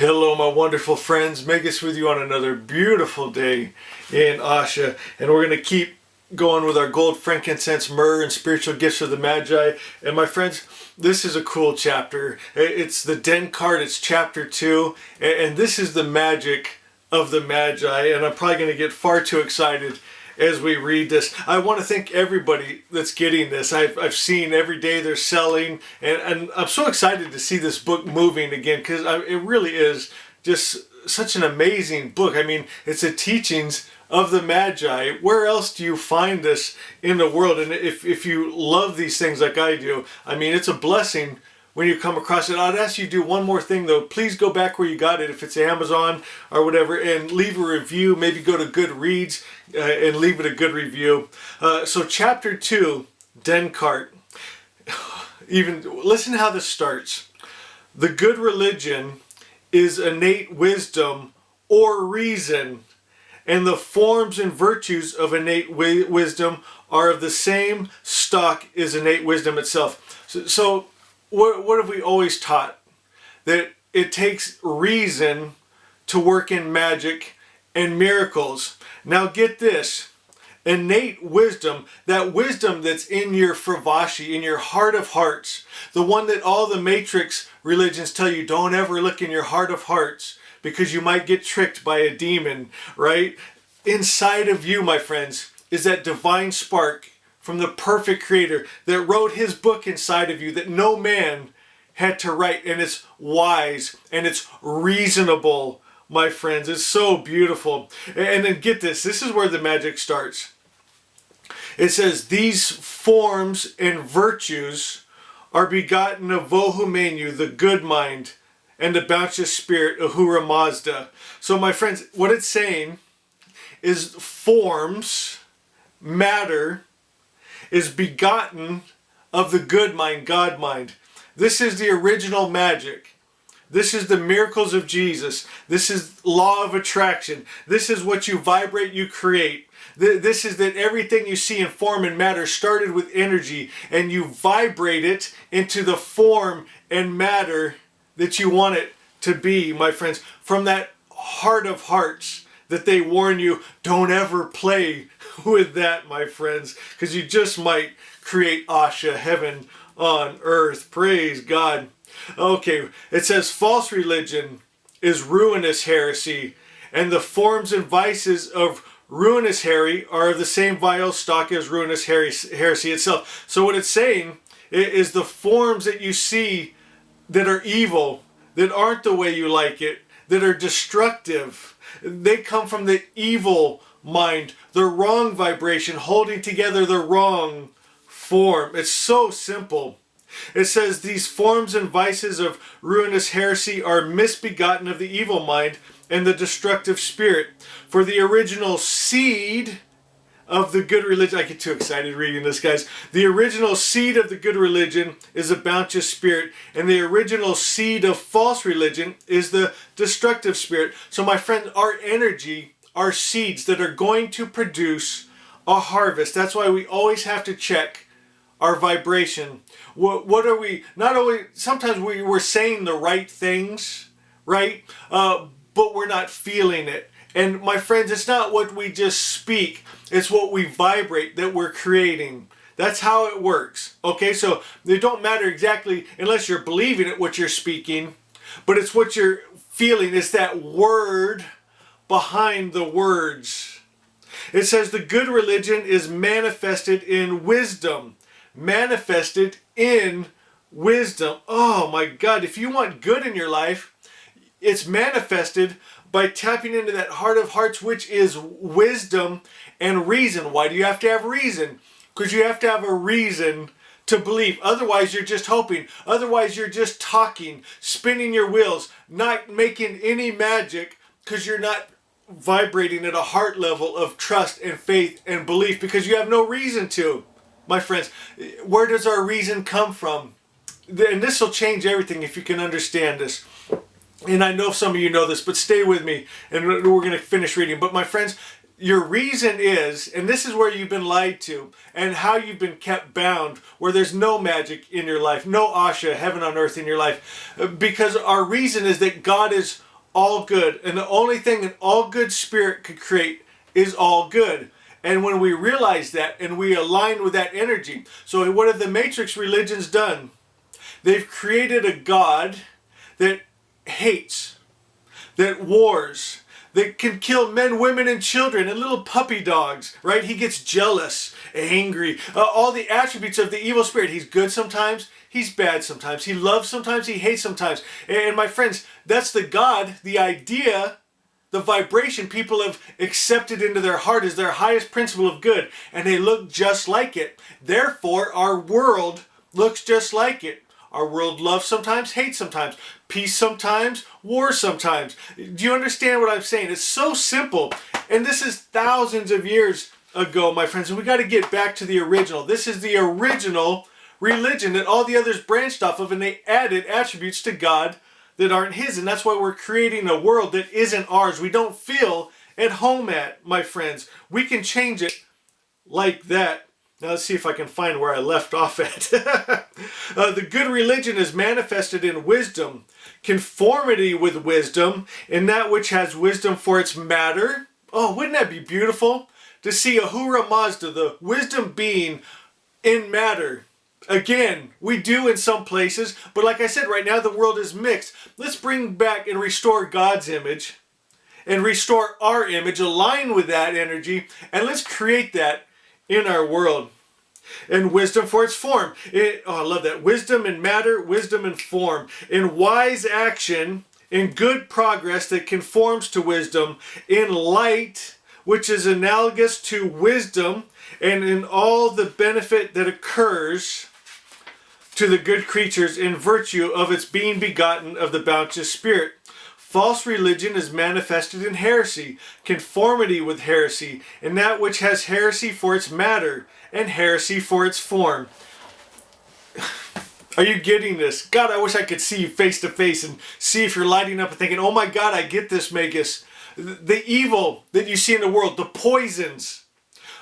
Hello, my wonderful friends. Megas with you on another beautiful day in Asha. And we're going to keep going with our gold, frankincense, myrrh, and spiritual gifts of the Magi. And my friends, this is a cool chapter. It's the Denkart. It's chapter 2. And this is the magic of the Magi. And I'm probably going to get far too excited as we read this. I want to thank everybody that's getting this. I've seen every day they're selling, and I'm so excited to see this book moving again, because it really is just such an amazing book. I mean, it's the teachings of the Magi. Where else do you find this in the world? And if you love these things like I do, I mean, it's a blessing when you come across it. I'd ask you to do one more thing though. Please go back where you got it, if it's Amazon or whatever, and leave a review. Maybe go to Goodreads and leave it a good review. So chapter 2, Denkart. Even listen to how this starts. The good religion is innate wisdom or reason, and the forms and virtues of innate wisdom are of the same stock as innate wisdom itself. So what have we always taught? That it takes reason to work in magic and miracles. Now get this. Innate wisdom, that wisdom that's in your fravashi, in your heart of hearts, the one that all the matrix religions tell you don't ever look in your heart of hearts because you might get tricked by a demon, right? Inside of you, my friends, is that divine spark from the perfect creator that wrote his book inside of you that no man had to write. And it's wise and it's reasonable, my friends. It's so beautiful. And then get this. This is where the magic starts. It says, these forms and virtues are begotten of Vohumenu, the good mind, and the bounteous spirit, Ahura Mazda. So my friends, what it's saying is forms, matter, is begotten of the good mind, God mind. This is the original magic. This is the miracles of Jesus. This is law of attraction. This is what you vibrate, you create. This is that everything you see in form and matter started with energy, and you vibrate it into the form and matter that you want it to be, my friends. From that heart of hearts that they warn you, don't ever play with that, my friends, because you just might create Asha, heaven on earth. Praise God. Okay, it says false religion is ruinous heresy, and the forms and vices of ruinous heresy are of the same vile stock as ruinous heresy itself. So what it's saying is the forms that you see that are evil, that aren't the way you like it, that are destructive, they come from the evil mind, the wrong vibration, holding together the wrong form. It's so simple. It says these forms and vices of ruinous heresy are misbegotten of the evil mind and the destructive spirit. For the original seed of the good religion, I get too excited reading this, guys. The original seed of the good religion is a bounteous spirit, and the original seed of false religion is the destructive spirit. So my friend, our energy are seeds that are going to produce a harvest. That's why we always have to check our vibration. What are we, not only, sometimes we're saying the right things, right? But we're not feeling it. And my friends, it's not what we just speak, it's what we vibrate that we're creating. That's how it works. Okay, so it don't matter exactly, unless you're believing it, what you're speaking, but it's what you're feeling. It's that word behind the words. It says the good religion is manifested in wisdom. Manifested in wisdom. Oh my God, if you want good in your life, it's manifested by tapping into that heart of hearts, which is wisdom and reason. Why do you have to have reason? Because you have to have a reason to believe. Otherwise, you're just hoping. Otherwise, you're just talking, spinning your wheels, not making any magic, because you're not vibrating at a heart level of trust and faith and belief, because you have no reason to. My friends, where does our reason come from? And this will change everything if you can understand this. And I know some of you know this, but stay with me and we're going to finish reading. But my friends, your reason is, and this is where you've been lied to and how you've been kept bound, where there's no magic in your life, no Asha, heaven on earth in your life. Because our reason is that God is all good. And the only thing an all good spirit could create is all good. And when we realize that and we align with that energy, so what have the Matrix religions done? They've created a God that hates, that wars, that can kill men, women, and children, and little puppy dogs, right? He gets jealous, angry, all the attributes of the evil spirit. He's good sometimes, he's bad sometimes. He loves sometimes, he hates sometimes. And my friends, that's the God, the idea, the vibration people have accepted into their heart as their highest principle of good, and they look just like it. Therefore, our world looks just like it. Our world loves sometimes, hates sometimes, peace sometimes, war sometimes. Do you understand what I'm saying? It's so simple. And this is thousands of years ago, my friends. And we got to get back to the original. This is the original religion that all the others branched off of, and they added attributes to God that aren't his. And that's why we're creating a world that isn't ours. We don't feel at home at, my friends. We can change it like that. Now let's see if I can find where I left off at. The good religion is manifested in wisdom, conformity with wisdom, in that which has wisdom for its matter. Oh, wouldn't that be beautiful? To see Ahura Mazda, the wisdom being in matter. Again, we do in some places, but like I said, right now the world is mixed. Let's bring back and restore God's image and restore our image, align with that energy, and let's create that in our world. And wisdom for its form. I love that. Wisdom in matter, wisdom in form. In wise action, in good progress that conforms to wisdom. In light, which is analogous to wisdom. And in all the benefit that occurs to the good creatures in virtue of its being begotten of the bounteous Spirit. False religion is manifested in heresy, conformity with heresy, and that which has heresy for its matter, and heresy for its form. Are you getting this? God, I wish I could see you face to face and see if you're lighting up and thinking, oh my God, I get this, Magus. The evil that you see in the world, the poisons,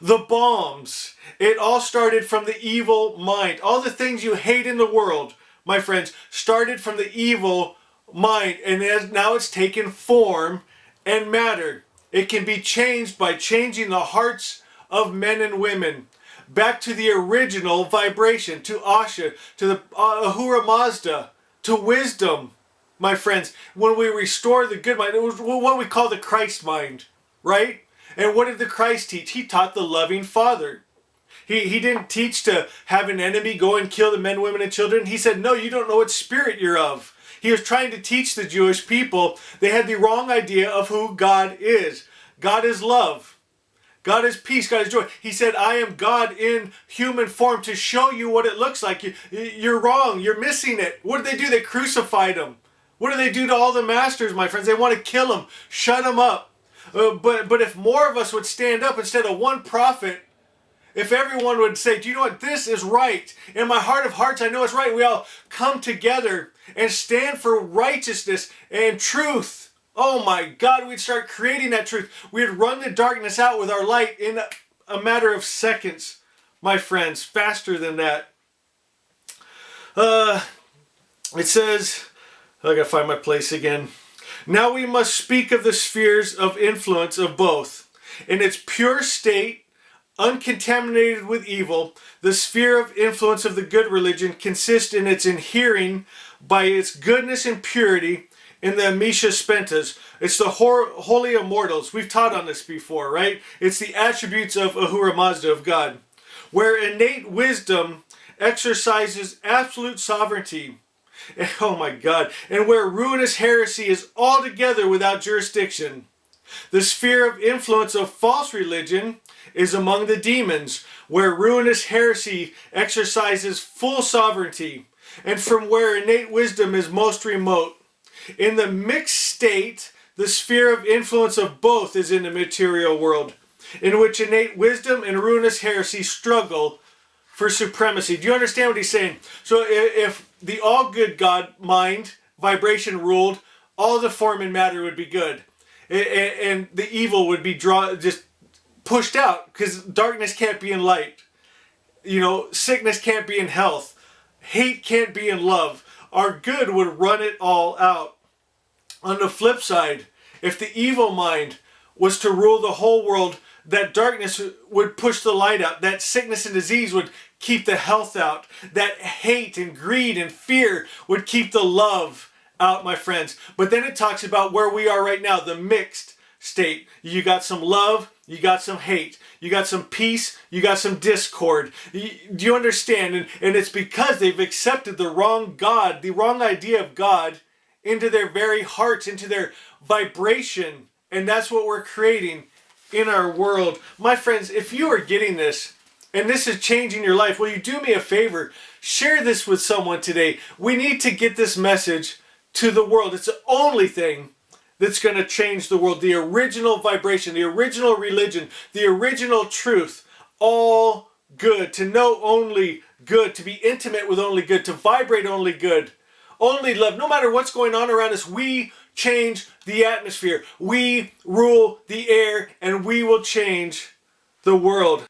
the bombs, it all started from the evil mind. All the things you hate in the world, my friends, started from the evil mind, and now it's taken form and matter. It can be changed by changing the hearts of men and women back to the original vibration, to Asha, to the Ahura Mazda, to wisdom, my friends. When we restore the good mind, it was what we call the Christ mind, right? And what did the Christ teach? He taught the loving Father. He didn't teach to have an enemy go and kill the men, women, and children. He said, no, you don't know what spirit you're of. He was trying to teach the Jewish people. They had the wrong idea of who God is. God is love. God is peace. God is joy. He said, I am God in human form to show you what it looks like. You're wrong. You're missing it. What did they do? They crucified him. What do they do to all the masters, my friends? They want to kill them, shut them up. But if more of us would stand up instead of one prophet, if everyone would say, do you know what? This is right. In my heart of hearts, I know it's right. We all come together and stand for righteousness and truth. Oh my God, we'd start creating that truth. We'd run the darkness out with our light in a matter of seconds, my friends, faster than that. It says, I gotta find my place again. Now we must speak of the spheres of influence of both. In its pure state, uncontaminated with evil, the sphere of influence of the good religion consists in its adhering by its goodness and purity in the Amisha Spentas. It's the holy immortals. We've taught on this before, right? It's the attributes of Ahura Mazda, of God, where innate wisdom exercises absolute sovereignty. Oh my God. And where ruinous heresy is altogether without jurisdiction. The sphere of influence of false religion is among the demons, where ruinous heresy exercises full sovereignty, and from where innate wisdom is most remote. In the mixed state, the sphere of influence of both is in the material world, in which innate wisdom and ruinous heresy struggle for supremacy. Do you understand what he's saying? So if the all-good God mind, vibration ruled, all the form and matter would be good. And the evil would be just pushed out, because darkness can't be in light. You know, sickness can't be in health. Hate can't be in love. Our good would run it all out. On the flip side, if the evil mind was to rule the whole world, that darkness would push the light out, that sickness and disease would keep the health out, that hate and greed and fear would keep the love out, my friends. But then it talks about where we are right now, the mixed state. You got some love, you got some hate, you got some peace, you got some discord. Do you understand? And it's because they've accepted the wrong God, the wrong idea of God into their very hearts, into their vibration. And that's what we're creating in our world. My friends, if you are getting this, and this is changing your life, will you do me a favor? Share this with someone today. We need to get this message to the world. It's the only thing that's going to change the world. The original vibration, the original religion, the original truth. All good. To know only good. To be intimate with only good. To vibrate only good. Only love. No matter what's going on around us, we change the atmosphere. We rule the air, and we will change the world.